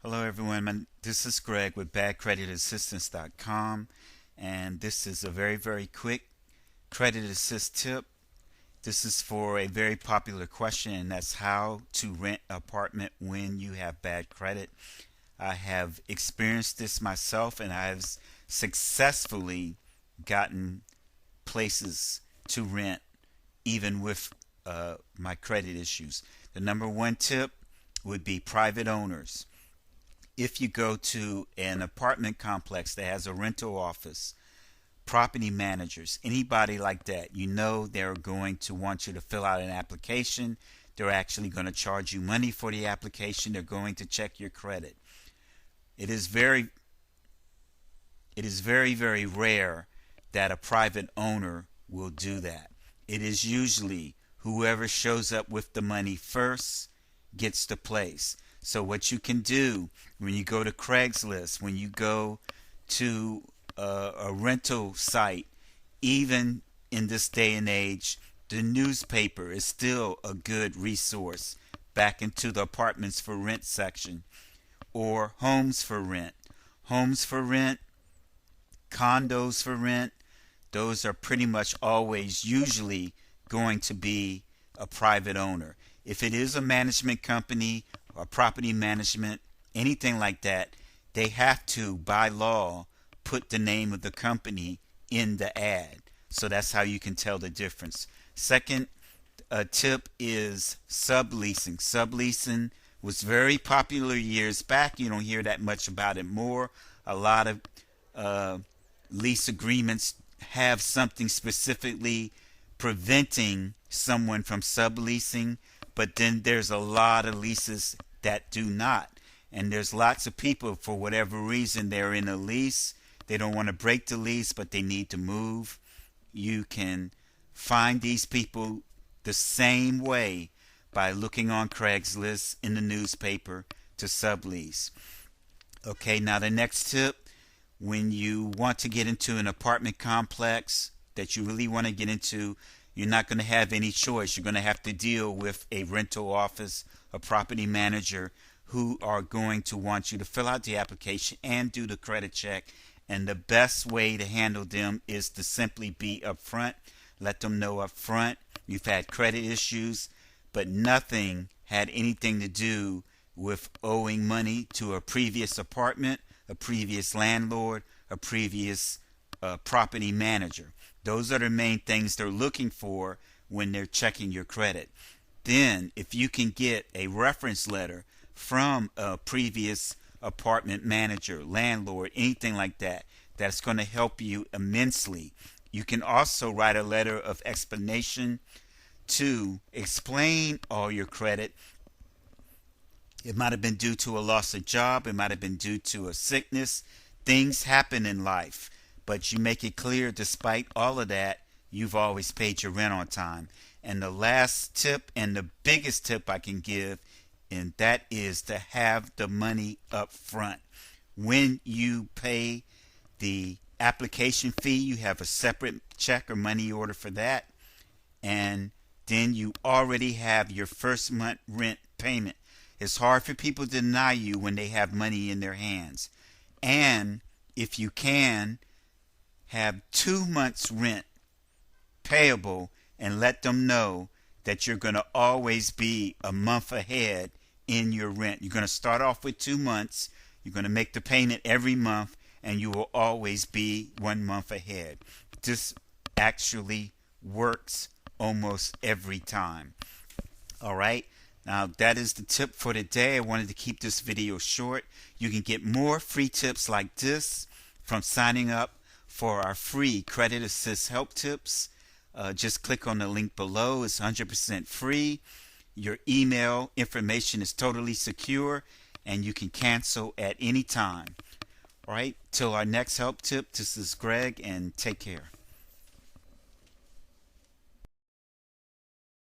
Hello, everyone. This is Greg with BadCreditAssistance.com, and this is a very quick credit assist tip. This is for a very popular question, and that's how to rent an apartment when you have bad credit. I have experienced this myself, and I've successfully gotten places to rent even with my credit issues. The number one tip would be private owners. If you go to an apartment complex that has a rental office, property managers, anybody like that, you know they're going to want you to fill out an application. They're actually going to charge you money for the application. They're going to check your credit. It is very rare that a private owner will do that. It is usually whoever shows up with the money first gets the place. So what you can do when you go to Craigslist, when you go to a rental site, even in this day and age, the newspaper is still a good resource back into the apartments for rent section, or homes for rent. Homes for rent, condos for rent, those are pretty much always usually going to be a private owner. If it is a management company or property management, anything like that, they have to, by law, put the name of the company in the ad. So that's how you can tell the difference. Second tip is subleasing. Subleasing was very popular years back. You don't hear that much about it more. A lot of lease agreements have something specifically preventing someone from subleasing, but then there's a lot of leases that do not. And there's lots of people, for whatever reason, they're in a lease. They don't want to break the lease, but they need to move. You can find these people the same way by looking on Craigslist, in the newspaper, to sublease. Okay, now the next tip, when you want to get into an apartment complex that you really want to get into, you're not going to have any choice. You're going to have to deal with a rental office, a property manager, who are going to want you to fill out the application and do the credit check. And the best way to handle them is to simply be upfront. Let them know upfront you've had credit issues, but nothing had anything to do with owing money to a previous apartment, a previous landlord, a previous property manager. Those are the main things they're looking for when they're checking your credit. Then, if you can get a reference letter from a previous apartment manager, landlord, anything like that, that's going to help you immensely. You can also write a letter of explanation to explain all your credit. It might have been due to a loss of job. It might have been due to a sickness. Things happen in life, but you make it clear despite all of that, you've always paid your rent on time. And the last tip, and the biggest tip I can give, and that is to have the money up front. When you pay the application fee, you have a separate check or money order for that, and then you already have your first month rent payment. It's hard for people to deny you when they have money in their hands. And if you can, have 2 months rent payable, and let them know that you're going to always be a month ahead in your rent. You're going to start off with 2 months. You're going to make the payment every month, and you will always be 1 month ahead. This actually works almost every time. All right. Now that is the tip for today. I wanted to keep this video short. You can get more free tips like this from signing up for our free Credit Assist Help Tips. Just click on the link below. It's 100% free. Your email information is totally secure, and you can cancel at any time. All right, till our next help tip, this is Greg, and take care.